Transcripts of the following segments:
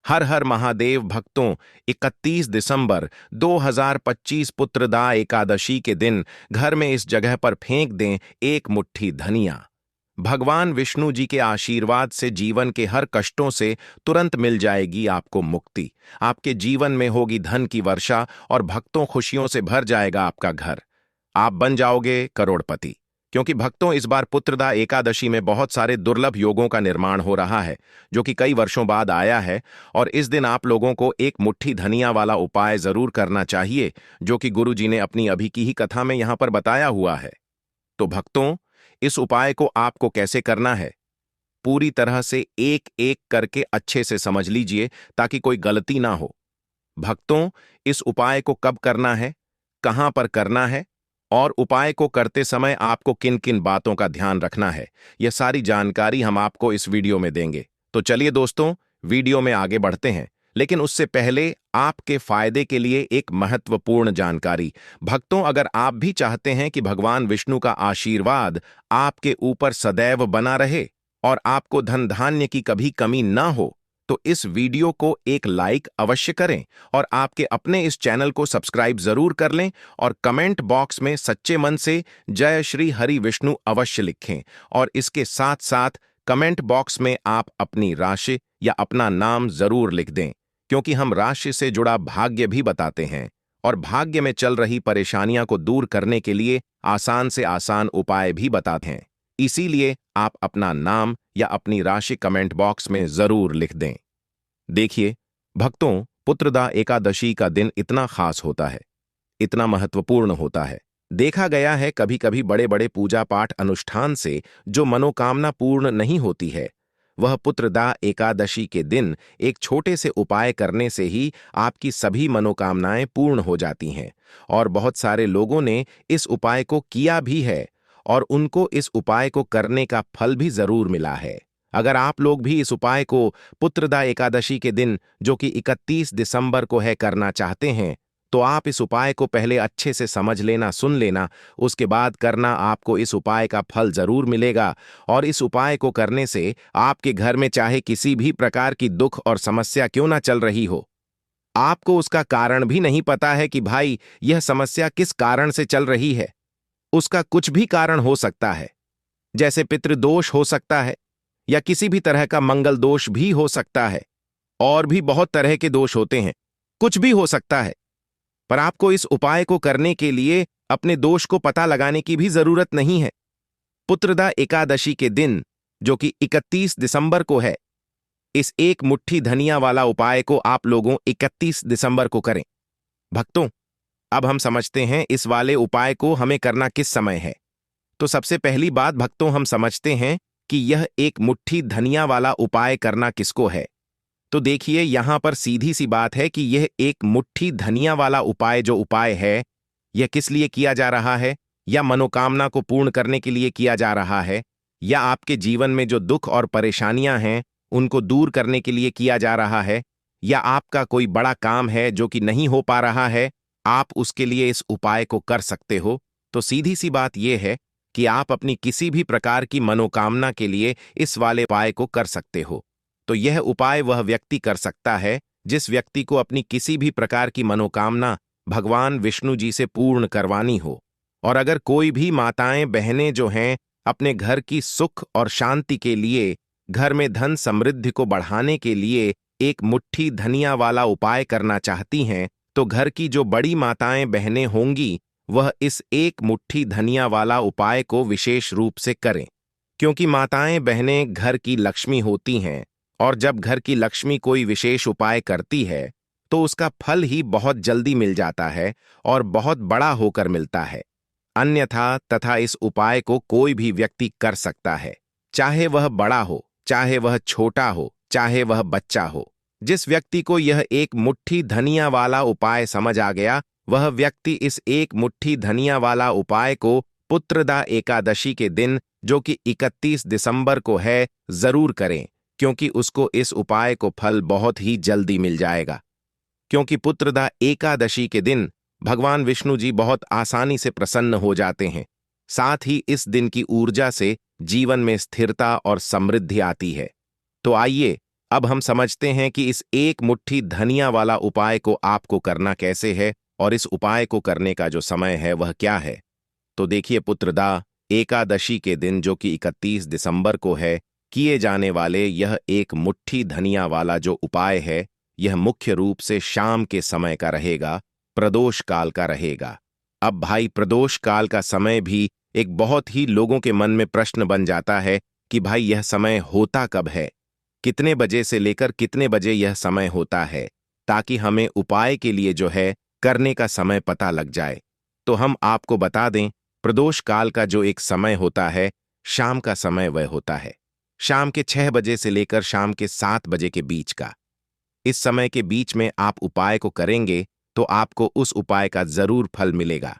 हर हर महादेव भक्तों। 31 दिसंबर 2025 पुत्रदा एकादशी के दिन घर में इस जगह पर फेंक दें एक मुट्ठी धनिया। भगवान विष्णु जी के आशीर्वाद से जीवन के हर कष्टों से तुरंत मिल जाएगी आपको मुक्ति। आपके जीवन में होगी धन की वर्षा और भक्तों खुशियों से भर जाएगा आपका घर। आप बन जाओगे करोड़पति। क्योंकि भक्तों, इस बार पुत्रदा एकादशी में बहुत सारे दुर्लभ योगों का निर्माण हो रहा है, जो कि कई वर्षों बाद आया है। और इस दिन आप लोगों को एक मुट्ठी धनिया वाला उपाय जरूर करना चाहिए, जो कि गुरु जी ने अपनी अभी की ही कथा में यहां पर बताया हुआ है। तो भक्तों, इस उपाय को आपको कैसे करना है, पूरी तरह से एक एक करके अच्छे से समझ लीजिए ताकि कोई गलती ना हो। भक्तों, इस उपाय को कब करना है, कहां पर करना है और उपाय को करते समय आपको किन किन बातों का ध्यान रखना है, यह सारी जानकारी हम आपको इस वीडियो में देंगे। तो चलिए दोस्तों, वीडियो में आगे बढ़ते हैं। लेकिन उससे पहले आपके फायदे के लिए एक महत्वपूर्ण जानकारी। भक्तों, अगर आप भी चाहते हैं कि भगवान विष्णु का आशीर्वाद आपके ऊपर सदैव बना रहे और आपको धन धान्य की कभी कमी ना हो, तो इस वीडियो को एक लाइक अवश्य करें और आपके अपने इस चैनल को सब्सक्राइब जरूर कर लें और कमेंट बॉक्स में सच्चे मन से जय श्री हरि विष्णु अवश्य लिखें। और इसके साथ साथ कमेंट बॉक्स में आप अपनी राशि या अपना नाम जरूर लिख दें, क्योंकि हम राशि से जुड़ा भाग्य भी बताते हैं और भाग्य में चल रही परेशानियां को दूर करने के लिए आसान से आसान उपाय भी बताते हैं। इसीलिए आप अपना नाम या अपनी राशि कमेंट बॉक्स में जरूर लिख दें। देखिए भक्तों, पुत्रदा एकादशी का दिन इतना खास होता है, इतना महत्वपूर्ण होता है। देखा गया है कभी कभी बड़े बड़े पूजा पाठ अनुष्ठान से जो मनोकामना पूर्ण नहीं होती है, वह पुत्रदा एकादशी के दिन एक छोटे से उपाय करने से ही आपकी सभी मनोकामनाएं पूर्ण हो जाती हैं। और बहुत सारे लोगों ने इस उपाय को किया भी है और उनको इस उपाय को करने का फल भी जरूर मिला है। अगर आप लोग भी इस उपाय को पुत्रदा एकादशी के दिन, जो कि 31 दिसंबर को है, करना चाहते हैं, तो आप इस उपाय को पहले अच्छे से समझ लेना, सुन लेना, उसके बाद करना। आपको इस उपाय का फल जरूर मिलेगा और इस उपाय को करने से आपके घर में चाहे किसी भी प्रकार की दुख और समस्या क्यों ना चल रही हो, आपको उसका कारण भी नहीं पता है कि भाई यह समस्या किस कारण से चल रही है, उसका कुछ भी कारण हो सकता है। जैसे पितृदोष हो सकता है या किसी भी तरह का मंगल दोष भी हो सकता है, और भी बहुत तरह के दोष होते हैं, कुछ भी हो सकता है। पर आपको इस उपाय को करने के लिए अपने दोष को पता लगाने की भी जरूरत नहीं है। पुत्रदा एकादशी के दिन, जो कि 31 दिसंबर को है, इस एक मुट्ठी धनिया वाला उपाय को आप लोगों 31 दिसंबर को करें। भक्तों, अब हम समझते हैं इस वाले उपाय को हमें करना किस समय है। तो सबसे पहली बात भक्तों, हम समझते हैं कि यह एक मुट्ठी धनिया वाला उपाय करना किसको है। तो देखिए, यहां पर सीधी सी बात है कि यह एक मुट्ठी धनिया वाला उपाय, जो उपाय है, यह किस लिए किया जा रहा है, या मनोकामना को पूर्ण करने के लिए किया जा रहा है, या आपके जीवन में जो दुख और परेशानियां हैं उनको दूर करने के लिए किया जा रहा है, या आपका कोई बड़ा काम है जो कि नहीं हो पा रहा है, आप उसके लिए इस उपाय को कर सकते हो। तो सीधी सी बात यह है कि आप अपनी किसी भी प्रकार की मनोकामना के लिए इस वाले उपाय को कर सकते हो। तो यह उपाय वह व्यक्ति कर सकता है जिस व्यक्ति को अपनी किसी भी प्रकार की मनोकामना भगवान विष्णु जी से पूर्ण करवानी हो। और अगर कोई भी माताएं बहनें जो हैं अपने घर की सुख और शांति के लिए, घर में धन समृद्धि को बढ़ाने के लिए एक मुट्ठी धनिया वाला उपाय करना चाहती हैं, तो घर की जो बड़ी माताएं बहनें होंगी वह इस एक मुट्ठी धनिया वाला उपाय को विशेष रूप से करें। क्योंकि माताएं बहनें घर की लक्ष्मी होती हैं, और जब घर की लक्ष्मी कोई विशेष उपाय करती है तो उसका फल ही बहुत जल्दी मिल जाता है और बहुत बड़ा होकर मिलता है। अन्यथा तथा इस उपाय को कोई भी व्यक्ति कर सकता है, चाहे वह बड़ा हो, चाहे वह छोटा हो, चाहे वह बच्चा हो। जिस व्यक्ति को यह एक मुट्ठी धनिया वाला उपाय समझ आ गया, वह व्यक्ति इस एक मुट्ठी धनिया वाला उपाय को पुत्रदा एकादशी के दिन, जो कि 31 दिसंबर को है, जरूर करें, क्योंकि उसको इस उपाय को फल बहुत ही जल्दी मिल जाएगा। क्योंकि पुत्रदा एकादशी के दिन भगवान विष्णु जी बहुत आसानी से प्रसन्न हो जाते हैं। साथ ही इस दिन की ऊर्जा से जीवन में स्थिरता और समृद्धि आती है। तो आइए अब हम समझते हैं कि इस एक मुट्ठी धनिया वाला उपाय को आपको करना कैसे है और इस उपाय को करने का जो समय है वह क्या है। तो देखिए पुत्रदा, एकादशी के दिन जो कि 31 दिसंबर को है, किए जाने वाले यह एक मुट्ठी धनिया वाला जो उपाय है, यह मुख्य रूप से शाम के समय का रहेगा, प्रदोष काल का रहेगा। अब भाई, प्रदोष काल का समय भी एक बहुत ही लोगों के मन में प्रश्न बन जाता है कि भाई यह समय होता कब है, कितने बजे से लेकर कितने बजे यह समय होता है, ताकि हमें उपाय के लिए जो है करने का समय पता लग जाए। तो हम आपको बता दें, प्रदोष काल का जो एक समय होता है, शाम का समय वह होता है शाम के 6 बजे से लेकर शाम के 7 बजे के बीच का। इस समय के बीच में आप उपाय को करेंगे तो आपको उस उपाय का जरूर फल मिलेगा।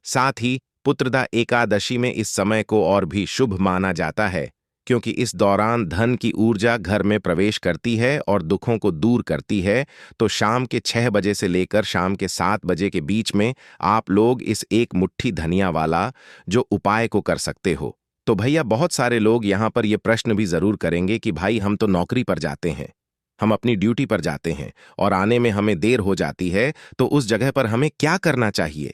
साथ ही पुत्रदा एकादशी में इस समय को और भी शुभ माना जाता है, क्योंकि इस दौरान धन की ऊर्जा घर में प्रवेश करती है और दुखों को दूर करती है। तो शाम के 6 बजे से लेकर शाम के 7 बजे के बीच में आप लोग इस एक मुट्ठी धनिया वाला जो उपाय को कर सकते हो। तो भैया, बहुत सारे लोग यहाँ पर ये प्रश्न भी जरूर करेंगे कि भाई हम तो नौकरी पर जाते हैं, हम अपनी ड्यूटी पर जाते हैं और आने में हमें देर हो जाती है, तो उस जगह पर हमें क्या करना चाहिए।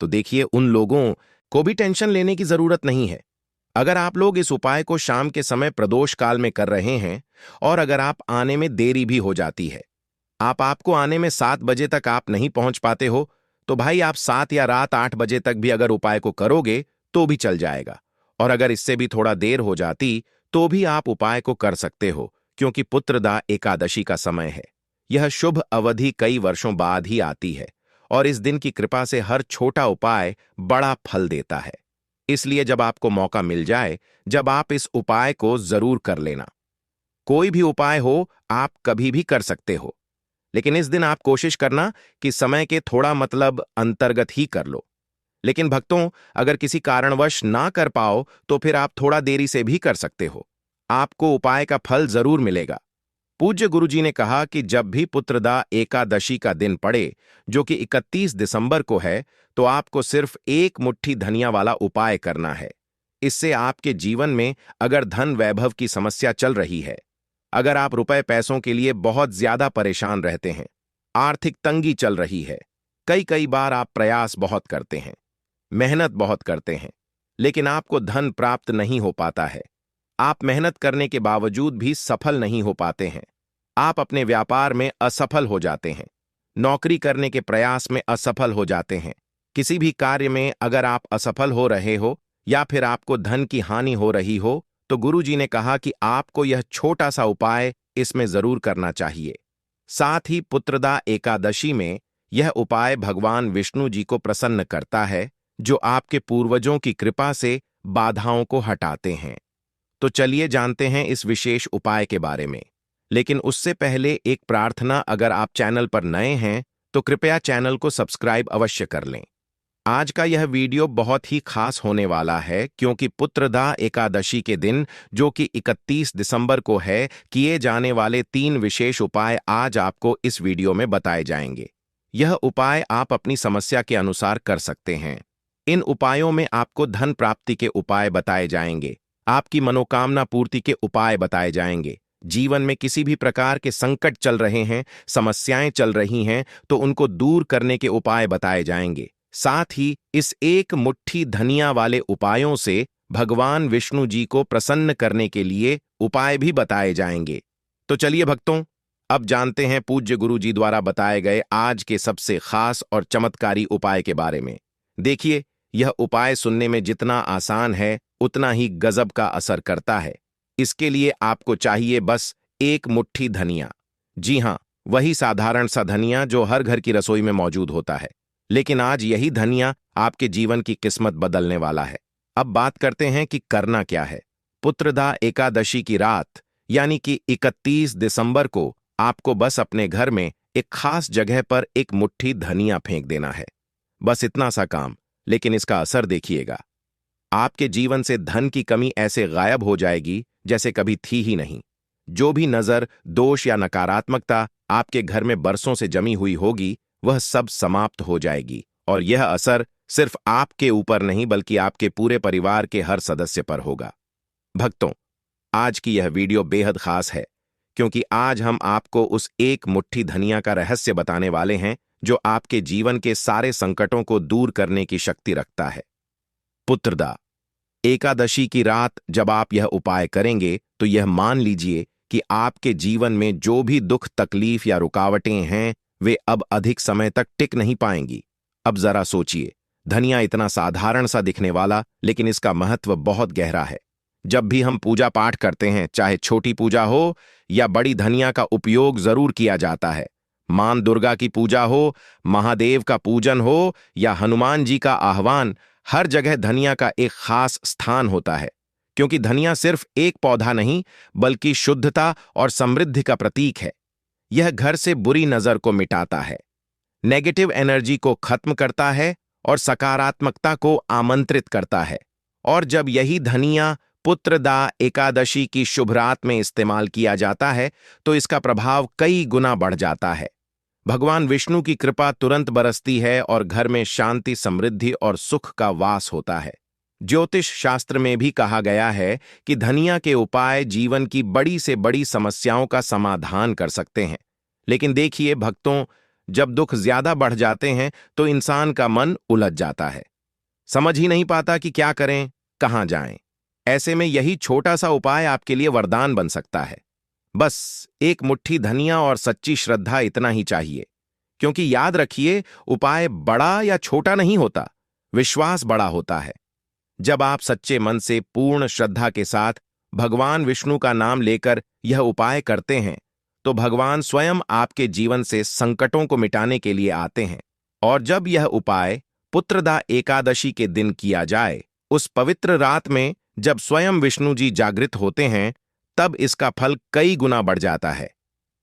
तो देखिए, उन लोगों को भी टेंशन लेने की जरूरत नहीं है। अगर आप लोग इस उपाय को शाम के समय प्रदोष काल में कर रहे हैं और अगर आप आने में देरी भी हो जाती है, आपको आने में 7 बजे तक आप नहीं पहुंच पाते हो, तो भाई आप 7 या रात 8 बजे तक भी अगर उपाय को करोगे तो भी चल जाएगा। और अगर इससे भी थोड़ा देर हो जाती तो भी आप उपाय को कर सकते हो, क्योंकि पुत्रदा एकादशी का समय है। यह शुभ अवधि कई वर्षों बाद ही आती है और इस दिन की कृपा से हर छोटा उपाय बड़ा फल देता है। इसलिए जब आपको मौका मिल जाए, जब आप इस उपाय को जरूर कर लेना। कोई भी उपाय हो, आप कभी भी कर सकते हो, लेकिन इस दिन आप कोशिश करना कि समय के थोड़ा मतलब अंतर्गत ही कर लो। लेकिन भक्तों, अगर किसी कारणवश ना कर पाओ तो फिर आप थोड़ा देरी से भी कर सकते हो, आपको उपाय का फल जरूर मिलेगा। पूज्य गुरुजी ने कहा कि जब भी पुत्रदा एकादशी का दिन पड़े, जो कि 31 दिसंबर को है, तो आपको सिर्फ एक मुट्ठी धनिया वाला उपाय करना है। इससे आपके जीवन में अगर धन वैभव की समस्या चल रही है, अगर आप रुपए पैसों के लिए बहुत ज्यादा परेशान रहते हैं, आर्थिक तंगी चल रही है, कई कई बार आप प्रयास बहुत करते हैं, मेहनत बहुत करते हैं, लेकिन आपको धन प्राप्त नहीं हो पाता है, आप मेहनत करने के बावजूद भी सफल नहीं हो पाते हैं, आप अपने व्यापार में असफल हो जाते हैं, नौकरी करने के प्रयास में असफल हो जाते हैं, किसी भी कार्य में अगर आप असफल हो रहे हो या फिर आपको धन की हानि हो रही हो, तो गुरुजी ने कहा कि आपको यह छोटा सा उपाय इसमें जरूर करना चाहिए। साथ ही पुत्रदा एकादशी में यह उपाय भगवान विष्णु जी को प्रसन्न करता है, जो आपके पूर्वजों की कृपा से बाधाओं को हटाते हैं। तो चलिए जानते हैं इस विशेष उपाय के बारे में। लेकिन उससे पहले एक प्रार्थना, अगर आप चैनल पर नए हैं तो कृपया चैनल को सब्सक्राइब अवश्य कर लें। आज का यह वीडियो बहुत ही खास होने वाला है, क्योंकि पुत्रदा एकादशी के दिन, जो कि 31 दिसंबर को है, किए जाने वाले 3 विशेष उपाय आज आपको इस वीडियो में बताए जाएंगे। यह उपाय आप अपनी समस्या के अनुसार कर सकते हैं। इन उपायों में आपको धन प्राप्ति के उपाय बताए जाएंगे, आपकी मनोकामना पूर्ति के उपाय बताए जाएंगे, जीवन में किसी भी प्रकार के संकट चल रहे हैं, समस्याएं चल रही हैं, तो उनको दूर करने के उपाय बताए जाएंगे। साथ ही इस एक मुट्ठी धनिया वाले उपायों से भगवान विष्णु जी को प्रसन्न करने के लिए उपाय भी बताए जाएंगे। तो चलिए भक्तों, अब जानते हैं पूज्य गुरु जी द्वारा बताए गए आज के सबसे खास और चमत्कारी उपाय के बारे में। देखिए, यह उपाय सुनने में जितना आसान है, उतना ही गजब का असर करता है। इसके लिए आपको चाहिए बस एक मुट्ठी धनिया। जी हाँ, वही साधारण सा धनिया जो हर घर की रसोई में मौजूद होता है। लेकिन आज यही धनिया आपके जीवन की किस्मत बदलने वाला है। अब बात करते हैं कि करना क्या है। पुत्रदा एकादशी की रात, यानी कि 31 दिसंबर को, आपको बस अपने घर में एक खास जगह पर एक मुट्ठी धनिया फेंक देना है। बस इतना सा काम, लेकिन इसका असर देखिएगा। आपके जीवन से धन की कमी ऐसे गायब हो जाएगी जैसे कभी थी ही नहीं। जो भी नजर, दोष या नकारात्मकता आपके घर में बरसों से जमी हुई होगी, वह सब समाप्त हो जाएगी और यह असर सिर्फ आपके ऊपर नहीं बल्कि आपके पूरे परिवार के हर सदस्य पर होगा। भक्तों, आज की यह वीडियो बेहद खास है, क्योंकि आज हम आपको उस एक मुट्ठी धनिया का रहस्य बताने वाले हैं जो आपके जीवन के सारे संकटों को दूर करने की शक्ति रखता है। पुत्रदा एकादशी की रात जब आप यह उपाय करेंगे तो यह मान लीजिए कि आपके जीवन में जो भी दुख, तकलीफ या रुकावटें हैं वे अब अधिक समय तक टिक नहीं पाएंगी। अब जरा सोचिए, धनिया इतना साधारण सा दिखने वाला, लेकिन इसका महत्व बहुत गहरा है। जब भी हम पूजा पाठ करते हैं, चाहे छोटी पूजा हो या बड़ी, धनिया का उपयोग जरूर किया जाता है। मां दुर्गा की पूजा हो, महादेव का पूजन हो या हनुमान जी का आह्वान, हर जगह धनिया का एक खास स्थान होता है, क्योंकि धनिया सिर्फ एक पौधा नहीं बल्कि शुद्धता और समृद्धि का प्रतीक है। यह घर से बुरी नजर को मिटाता है, नेगेटिव एनर्जी को खत्म करता है और सकारात्मकता को आमंत्रित करता है। और जब यही धनिया पुत्रदा एकादशी की शुभ रात में इस्तेमाल किया जाता है तो इसका प्रभाव कई गुना बढ़ जाता है। भगवान विष्णु की कृपा तुरंत बरसती है और घर में शांति, समृद्धि और सुख का वास होता है। ज्योतिष शास्त्र में भी कहा गया है कि धनिया के उपाय जीवन की बड़ी से बड़ी समस्याओं का समाधान कर सकते हैं। लेकिन देखिए भक्तों, जब दुख ज्यादा बढ़ जाते हैं तो इंसान का मन उलझ जाता है, समझ ही नहीं पाता कि क्या करें, कहां जाएं। ऐसे में यही छोटा सा उपाय आपके लिए वरदान बन सकता है। बस एक मुट्ठी धनिया और सच्ची श्रद्धा, इतना ही चाहिए। क्योंकि याद रखिए, उपाय बड़ा या छोटा नहीं होता, विश्वास बड़ा होता है। जब आप सच्चे मन से पूर्ण श्रद्धा के साथ भगवान विष्णु का नाम लेकर यह उपाय करते हैं तो भगवान स्वयं आपके जीवन से संकटों को मिटाने के लिए आते हैं। और जब यह उपाय पुत्रदा एकादशी के दिन किया जाए, उस पवित्र रात में जब स्वयं विष्णु जी जागृत होते हैं, तब इसका फल कई गुना बढ़ जाता है।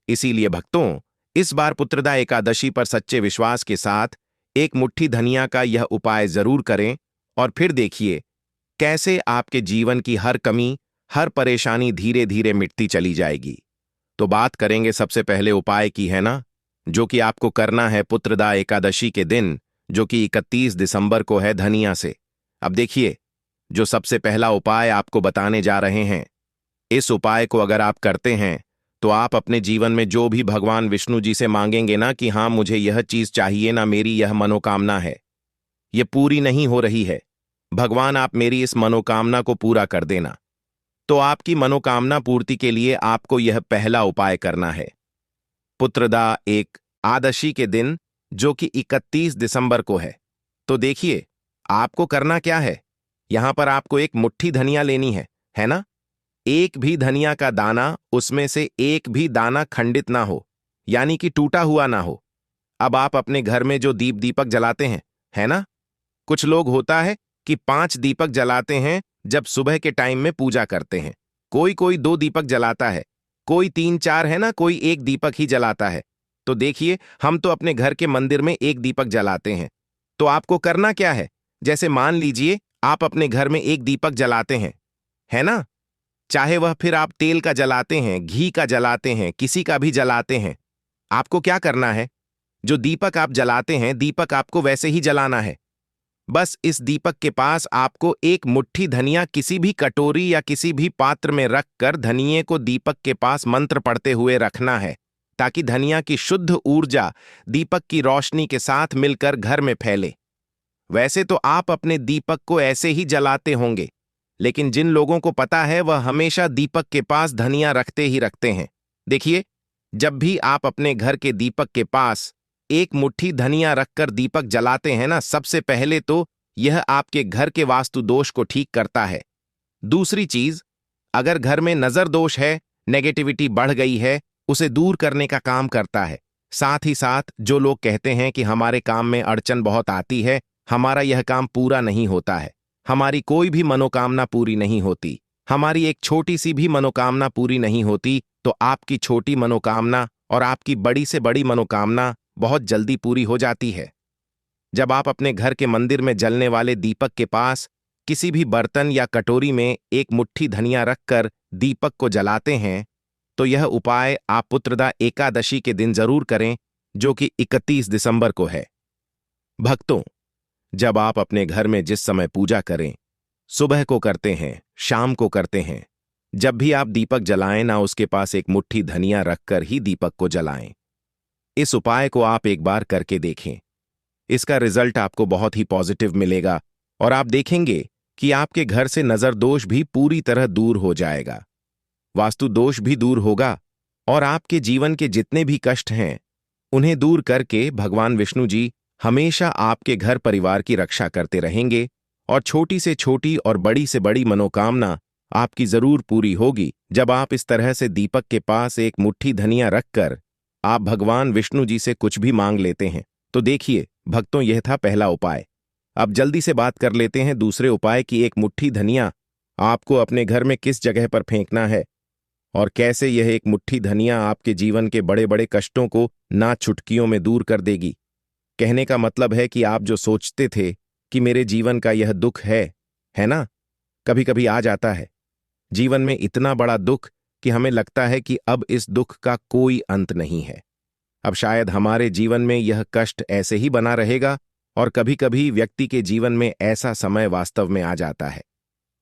इसीलिए भक्तों, इस बार पुत्रदा एकादशी पर सच्चे विश्वास के साथ एक मुट्ठी धनिया का यह उपाय जरूर करें और फिर देखिए कैसे आपके जीवन की हर कमी, हर परेशानी धीरे धीरे मिटती चली जाएगी। तो बात करेंगे सबसे पहले उपाय की, है ना, जो कि आपको करना है पुत्रदा एकादशी के दिन, जो कि 31 दिसंबर को है, धनिया से। अब देखिए, जो सबसे पहला उपाय आपको बताने जा रहे हैं, इस उपाय को अगर आप करते हैं तो आप अपने जीवन में जो भी भगवान विष्णु जी से मांगेंगे ना कि हाँ मुझे यह चीज चाहिए ना, मेरी यह मनोकामना है, यह पूरी नहीं हो रही है, भगवान आप मेरी इस मनोकामना को पूरा कर देना। तो आपकी मनोकामना पूर्ति के लिए आपको यह पहला उपाय करना है। पुत्रदा एकादशी के दिन, जो कि 31 दिसंबर को है, तो देखिए आपको करना क्या है। यहां पर आपको एक मुट्ठी धनिया लेनी है ना। एक भी धनिया का दाना, उसमें से एक भी दाना खंडित ना हो, यानी कि टूटा हुआ ना हो। अब आप अपने घर में जो दीपक जलाते हैं, है ना, कुछ लोग होता है कि 5 दीपक जलाते हैं जब सुबह के टाइम में पूजा करते हैं। कोई 2 दीपक जलाता है, कोई 3-4, है ना, कोई 1 दीपक ही जलाता है। तो देखिए, हम तो अपने घर के मंदिर में 1 दीपक जलाते हैं। तो आपको करना क्या है, जैसे मान लीजिए आप अपने घर में 1 दीपक जलाते हैं, है ना, चाहे वह फिर आप तेल का जलाते हैं, घी का जलाते हैं, किसी का भी जलाते हैं। आपको क्या करना है, जो दीपक आप जलाते हैं, दीपक आपको वैसे ही जलाना है। बस इस दीपक के पास आपको एक मुट्ठी धनिया किसी भी कटोरी या किसी भी पात्र में रखकर धनिये को दीपक के पास मंत्र पढ़ते हुए रखना है, ताकि धनिया की शुद्ध ऊर्जा दीपक की रोशनी के साथ मिलकर घर में फैले। वैसे तो आप अपने दीपक को ऐसे ही जलाते होंगे, लेकिन जिन लोगों को पता है वह हमेशा दीपक के पास धनिया रखते ही रखते हैं। देखिए, जब भी आप अपने घर के दीपक के पास एक मुट्ठी धनिया रखकर दीपक जलाते हैं ना, सबसे पहले तो यह आपके घर के वास्तु दोष को ठीक करता है। दूसरी चीज, अगर घर में नजर दोष है, नेगेटिविटी बढ़ गई है, उसे दूर करने का काम करता है। साथ ही साथ जो लोग कहते हैं कि हमारे काम में अड़चन बहुत आती है, हमारा यह काम पूरा नहीं होता है, हमारी कोई भी मनोकामना पूरी नहीं होती, हमारी एक छोटी सी भी मनोकामना पूरी नहीं होती, तो आपकी छोटी मनोकामना और आपकी बड़ी से बड़ी मनोकामना बहुत जल्दी पूरी हो जाती है। जब आप अपने घर के मंदिर में जलने वाले दीपक के पास किसी भी बर्तन या कटोरी में एक मुट्ठी धनिया रखकर दीपक को जलाते हैं, तो यह उपाय आप पुत्रदा एकादशी के दिन जरूर करें, जो कि 31 दिसंबर को है। भक्तों, जब आप अपने घर में जिस समय पूजा करें, सुबह को करते हैं, शाम को करते हैं, जब भी आप दीपक जलाएं ना उसके पास एक मुट्ठी धनिया रखकर ही दीपक को जलाएं। इस उपाय को आप एक बार करके देखें। इसका रिजल्ट आपको बहुत ही पॉजिटिव मिलेगा और आप देखेंगे कि आपके घर से नजर दोष भी पूरी तरह दूर हो जाएगा, वास्तु दोष भी दूर होगा और आपके जीवन के जितने भी कष्ट हैं उन्हें दूर करके भगवान विष्णु जी हमेशा आपके घर परिवार की रक्षा करते रहेंगे और छोटी से छोटी और बड़ी से बड़ी मनोकामना आपकी जरूर पूरी होगी। जब आप इस तरह से दीपक के पास एक मुट्ठी धनिया रखकर आप भगवान विष्णु जी से कुछ भी मांग लेते हैं तो देखिए भक्तों, यह था पहला उपाय। अब जल्दी से बात कर लेते हैं दूसरे उपाय की। एक मुट्ठी धनिया आपको अपने घर में किस जगह पर फेंकना है और कैसे यह एक मुट्ठी धनिया आपके जीवन के बड़े बड़े कष्टों को ना चुटकियों में दूर कर देगी। कहने का मतलब है कि आप जो सोचते थे कि मेरे जीवन का यह दुख है ना, कभी कभी आ जाता है जीवन में इतना बड़ा दुख कि हमें लगता है कि अब इस दुख का कोई अंत नहीं है। अब शायद हमारे जीवन में यह कष्ट ऐसे ही बना रहेगा और कभी कभी व्यक्ति के जीवन में ऐसा समय वास्तव में आ जाता है।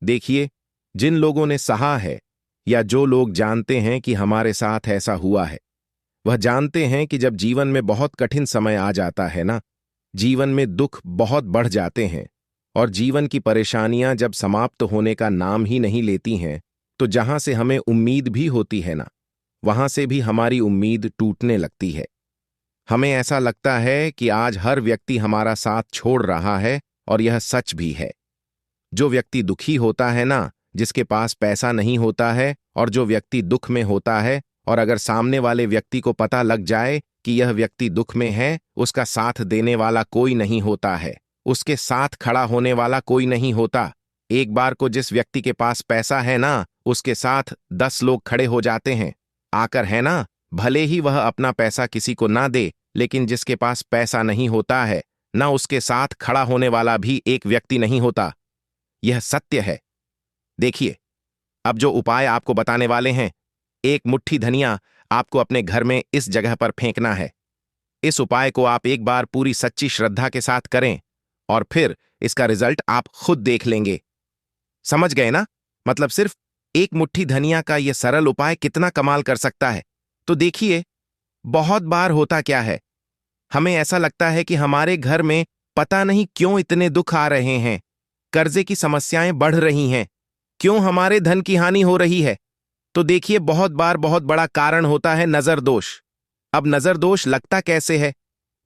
देखिए, जिन लोगों ने सहा है या जो लोग जानते हैं कि हमारे साथ ऐसा हुआ है, वह जानते हैं कि जब जीवन में बहुत कठिन समय आ जाता है ना, जीवन में दुख बहुत बढ़ जाते हैं और जीवन की परेशानियां जब समाप्त होने का नाम ही नहीं लेती हैं, तो जहां से हमें उम्मीद भी होती है ना, वहां से भी हमारी उम्मीद टूटने लगती है। हमें ऐसा लगता है कि आज हर व्यक्ति हमारा साथ छोड़ रहा है और यह सच भी है। जो व्यक्ति दुखी होता है ना, जिसके पास पैसा नहीं होता है और जो व्यक्ति दुख में होता है और अगर सामने वाले व्यक्ति को पता लग जाए कि यह व्यक्ति दुख में है, उसका साथ देने वाला कोई नहीं होता है, उसके साथ खड़ा होने वाला कोई नहीं होता। एक बार को जिस व्यक्ति के पास पैसा है ना, उसके साथ 10 लोग खड़े हो जाते हैं आकर, है ना। भले ही वह अपना पैसा किसी को ना दे, लेकिन जिसके पास पैसा नहीं होता है ना, उसके साथ खड़ा होने वाला भी एक व्यक्ति नहीं होता। यह सत्य है। देखिए, अब जो उपाय आपको बताने वाले हैं, एक मुट्ठी धनिया आपको अपने घर में इस जगह पर फेंकना है। इस उपाय को आप एक बार पूरी सच्ची श्रद्धा के साथ करें और फिर इसका रिजल्ट आप खुद देख लेंगे। समझ गए ना? मतलब सिर्फ एक मुट्ठी धनिया का यह सरल उपाय कितना कमाल कर सकता है। तो देखिए, बहुत बार होता क्या है, हमें ऐसा लगता है कि हमारे घर में पता नहीं क्यों इतने दुख आ रहे हैं, कर्जे की समस्याएं बढ़ रही हैं, क्यों हमारे धन की हानि हो रही है। तो देखिए, बहुत बार बहुत बड़ा कारण होता है नजर दोष। अब नजर दोष लगता कैसे है?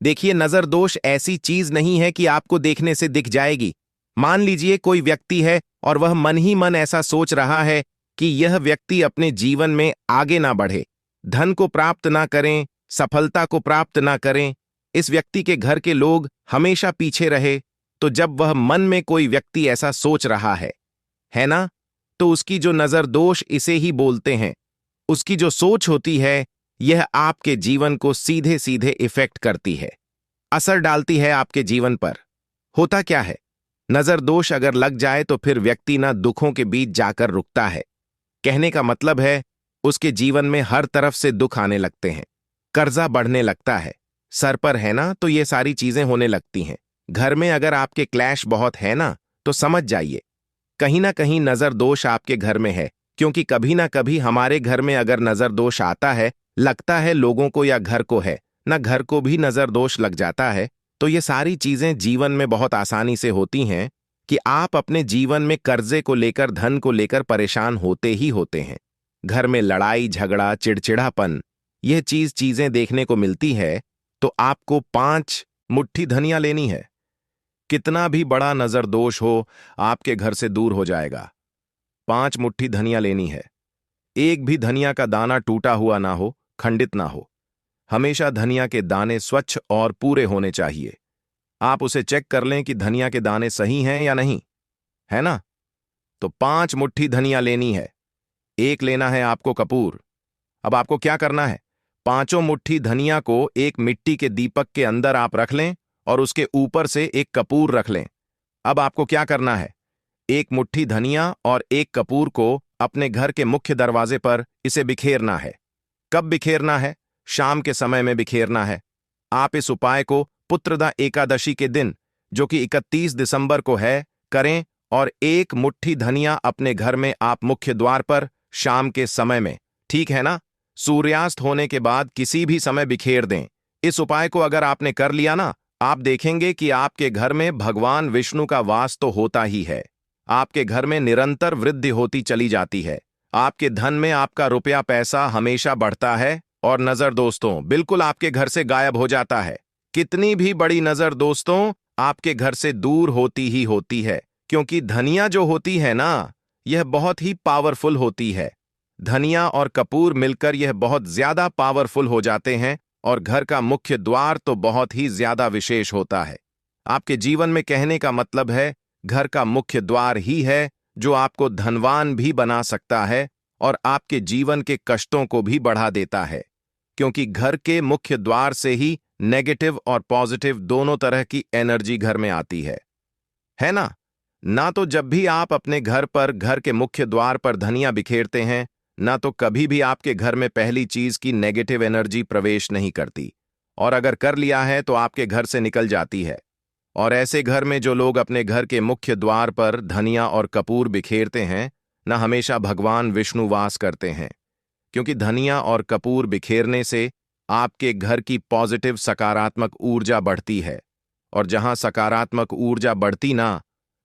देखिए, नजर दोष ऐसी चीज नहीं है कि आपको देखने से दिख जाएगी। मान लीजिए कोई व्यक्ति है और वह मन ही मन ऐसा सोच रहा है कि यह व्यक्ति अपने जीवन में आगे ना बढ़े, धन को प्राप्त ना करें, सफलता को प्राप्त ना करें, इस व्यक्ति के घर के लोग हमेशा पीछे रहे। तो जब वह मन में कोई व्यक्ति ऐसा सोच रहा है ना, तो उसकी जो नजर दोष इसे ही बोलते हैं। उसकी जो सोच होती है, यह आपके जीवन को सीधे सीधे इफेक्ट करती है, असर डालती है आपके जीवन पर। होता क्या है, नजर दोष अगर लग जाए तो फिर व्यक्ति ना दुखों के बीच जाकर रुकता है। कहने का मतलब है, उसके जीवन में हर तरफ से दुख आने लगते हैं, कर्जा बढ़ने लगता है, सर पर है ना, तो ये सारी चीजें होने लगती हैं। घर में अगर आपके क्लैश बहुत है ना, तो समझ जाइए कहीं ना कहीं नजर दोष आपके घर में है। क्योंकि कभी ना कभी हमारे घर में अगर नजर दोष आता है, लगता है लोगों को या घर को है ना, घर को भी नजर दोष लग जाता है। तो ये सारी चीजें जीवन में बहुत आसानी से होती हैं कि आप अपने जीवन में कर्जे को लेकर, धन को लेकर परेशान होते ही होते हैं। घर में लड़ाई झगड़ा, चिड़चिड़ापन, यह चीजें देखने को मिलती है। तो आपको 5 मुट्ठी धनिया लेनी है। कितना भी बड़ा नजर दोष हो, आपके घर से दूर हो जाएगा। 5 मुट्ठी धनिया लेनी है। एक भी धनिया का दाना टूटा हुआ ना हो, खंडित ना हो। हमेशा धनिया के दाने स्वच्छ और पूरे होने चाहिए। आप उसे चेक कर लें कि धनिया के दाने सही हैं या नहीं, है ना। तो 5 मुट्ठी धनिया लेनी है। एक लेना है आपको कपूर। अब आपको क्या करना है, 5 मुट्ठी धनिया को एक मिट्टी के दीपक के अंदर आप रख लें और उसके ऊपर से एक कपूर रख लें। अब आपको क्या करना है, एक मुट्ठी धनिया और एक कपूर को अपने घर के मुख्य दरवाजे पर इसे बिखेरना है। कब बिखेरना है? शाम के समय में बिखेरना है। आप इस उपाय को पुत्रदा एकादशी के दिन, जो कि 31 दिसंबर को है, करें और एक मुट्ठी धनिया अपने घर में आप मुख्य द्वार पर शाम के समय में, ठीक है ना? सूर्यास्त होने के बाद किसी भी समय बिखेर दें। इस उपाय को अगर आपने कर लिया ना, आप देखेंगे कि आपके घर में भगवान विष्णु का वास तो होता ही है। आपके घर में निरंतर वृद्धि होती चली जाती है। आपके धन में आपका रुपया पैसा हमेशा बढ़ता है और नजर दोस्तों बिल्कुल आपके घर से गायब हो जाता है। कितनी भी बड़ी नजर दोस्तों आपके घर से दूर होती ही होती है, क्योंकि धनिया जो होती है ना, यह बहुत ही पावरफुल होती है। धनिया और कपूर मिलकर यह बहुत ज्यादा पावरफुल हो जाते हैं और घर का मुख्य द्वार तो बहुत ही ज्यादा विशेष होता है। आपके जीवन में कहने का मतलब है घर का मुख्य द्वार ही है जो आपको धनवान भी बना सकता है और आपके जीवन के कष्टों को भी बढ़ा देता है, क्योंकि घर के मुख्य द्वार से ही नेगेटिव और पॉजिटिव दोनों तरह की एनर्जी घर में आती है ना? ना तो जब भी आप अपने घर पर घर के मुख्य द्वार पर धनिया बिखेरते हैं, ना तो कभी भी आपके घर में पहली चीज की नेगेटिव एनर्जी प्रवेश नहीं करती, और अगर कर लिया है तो आपके घर से निकल जाती है। और ऐसे घर में जो लोग अपने घर के मुख्य द्वार पर धनिया और कपूर बिखेरते हैं, ना हमेशा भगवान विष्णु वास करते हैं, क्योंकि धनिया और कपूर बिखेरने से आपके घर की पॉजिटिव सकारात्मक ऊर्जा बढ़ती है, और जहां सकारात्मक ऊर्जा बढ़ती ना,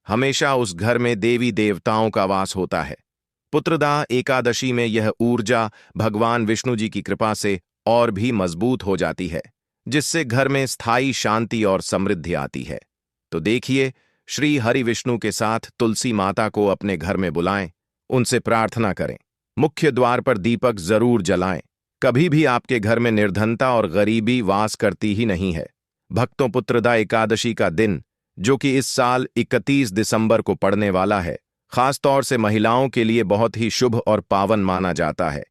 हमेशा उस घर में देवी देवताओं का वास होता है। पुत्रदा एकादशी में यह ऊर्जा भगवान विष्णु जी की कृपा से और भी मजबूत हो जाती है, जिससे घर में स्थायी शांति और समृद्धि आती है। तो देखिए, श्री हरि विष्णु के साथ तुलसी माता को अपने घर में बुलाएं, उनसे प्रार्थना करें, मुख्य द्वार पर दीपक जरूर जलाएं। कभी भी आपके घर में निर्धनता और गरीबी वास करती ही नहीं है। भक्तों, पुत्रदा एकादशी का दिन, जो कि इस साल 31 दिसंबर को पड़ने वाला है, खासतौर से महिलाओं के लिए बहुत ही शुभ और पावन माना जाता है।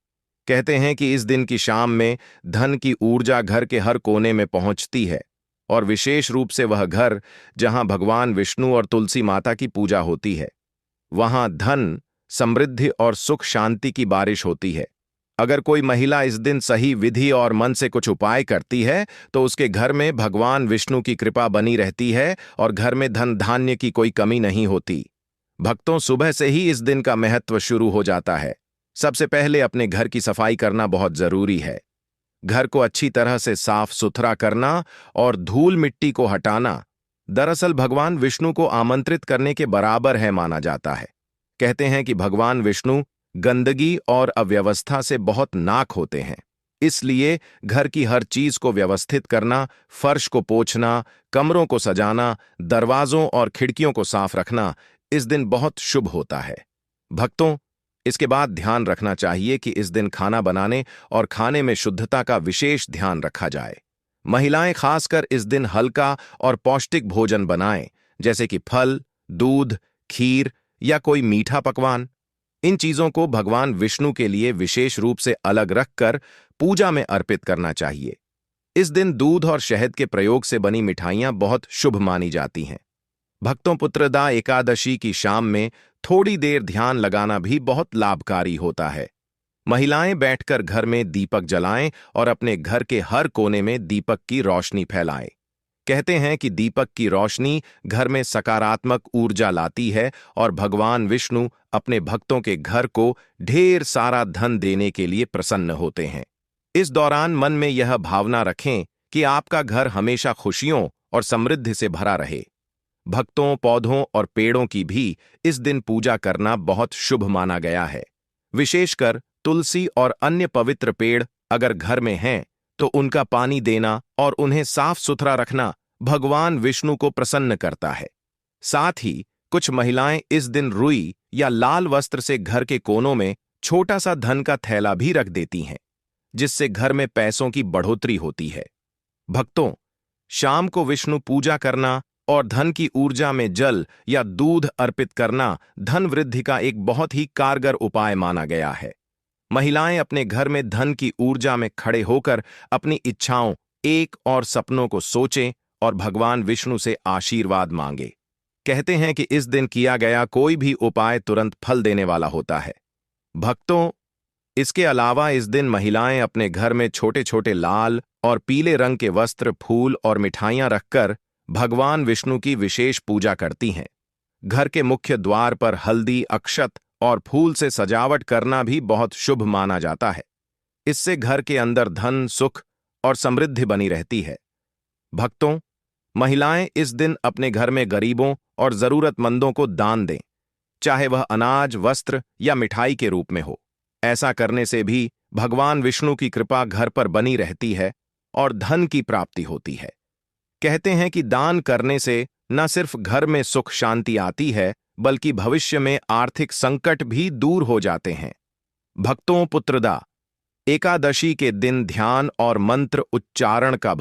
कहते हैं कि इस दिन की शाम में धन की ऊर्जा घर के हर कोने में पहुंचती है, और विशेष रूप से वह घर जहां भगवान विष्णु और तुलसी माता की पूजा होती है, वहां धन, समृद्धि और सुख शांति की बारिश होती है। अगर कोई महिला इस दिन सही विधि और मन से कुछ उपाय करती है तो उसके घर में भगवान विष्णु की कृपा बनी रहती है और घर में धन धान्य की कोई कमी नहीं होती। भक्तों, सुबह से ही इस दिन का महत्व शुरू हो जाता है। सबसे पहले अपने घर की सफाई करना बहुत जरूरी है। घर को अच्छी तरह से साफ सुथरा करना और धूल मिट्टी को हटाना दरअसल भगवान विष्णु को आमंत्रित करने के बराबर है माना जाता है। कहते हैं कि भगवान विष्णु गंदगी और अव्यवस्था से बहुत नाक होते हैं, इसलिए घर की हर चीज को व्यवस्थित करना, फर्श को पोंछना, कमरों को सजाना, दरवाजों और खिड़कियों को साफ रखना इस दिन बहुत शुभ होता है। भक्तों, इसके बाद ध्यान रखना चाहिए कि इस दिन खाना बनाने और खाने में शुद्धता का विशेष ध्यान रखा जाए। महिलाएं खासकर इस दिन हल्का और पौष्टिक भोजन बनाएं, जैसे कि फल, दूध, खीर या कोई मीठा पकवान। इन चीजों को भगवान विष्णु के लिए विशेष रूप से अलग रखकर पूजा में अर्पित करना चाहिए। इस दिन दूध और शहद के प्रयोग से बनी मिठाइयां बहुत शुभ मानी जाती हैं। भक्तों, पुत्रदा एकादशी की शाम में थोड़ी देर ध्यान लगाना भी बहुत लाभकारी होता है। महिलाएं बैठकर घर में दीपक जलाएं और अपने घर के हर कोने में दीपक की रोशनी फैलाएं। कहते हैं कि दीपक की रोशनी घर में सकारात्मक ऊर्जा लाती है और भगवान विष्णु अपने भक्तों के घर को ढेर सारा धन देने के लिए प्रसन्न होते हैं। इस दौरान मन में यह भावना रखें कि आपका घर हमेशा खुशियों और समृद्धि से भरा रहे। भक्तों, पौधों और पेड़ों की भी इस दिन पूजा करना बहुत शुभ माना गया है। विशेषकर तुलसी और अन्य पवित्र पेड़ अगर घर में हैं, तो उनका पानी देना और उन्हें साफ सुथरा रखना भगवान विष्णु को प्रसन्न करता है। साथ ही कुछ महिलाएं इस दिन रुई या लाल वस्त्र से घर के कोनों में छोटा सा धन का थैला भी रख देती हैं, जिससे घर में पैसों की बढ़ोतरी होती है। भक्तों, शाम को विष्णु पूजा करना और धन की ऊर्जा में जल या दूध अर्पित करना धन वृद्धि का एक बहुत ही कारगर उपाय माना गया है। महिलाएं अपने घर में धन की ऊर्जा में खड़े होकर अपनी इच्छाओं एक और सपनों को सोचें और भगवान विष्णु से आशीर्वाद मांगे। कहते हैं कि इस दिन किया गया कोई भी उपाय तुरंत फल देने वाला होता है। भक्तों, इसके अलावा इस दिन महिलाएं अपने घर में छोटे छोटे लाल और पीले रंग के वस्त्र, फूल और मिठाइयां रखकर भगवान विष्णु की विशेष पूजा करती हैं। घर के मुख्य द्वार पर हल्दी, अक्षत और फूल से सजावट करना भी बहुत शुभ माना जाता है। इससे घर के अंदर धन, सुख और समृद्धि बनी रहती है। भक्तों, महिलाएं इस दिन अपने घर में गरीबों और जरूरतमंदों को दान दें, चाहे वह अनाज, वस्त्र या मिठाई के रूप में हो। ऐसा करने से भी भगवान विष्णु की कृपा घर पर बनी रहती है और धन की प्राप्ति होती है। कहते हैं कि दान करने से न सिर्फ घर में सुख शांति आती है, बल्कि भविष्य में आर्थिक संकट भी दूर हो जाते हैं। भक्तों, पुत्रदा एकादशी के दिन ध्यान और मंत्र उच्चारण का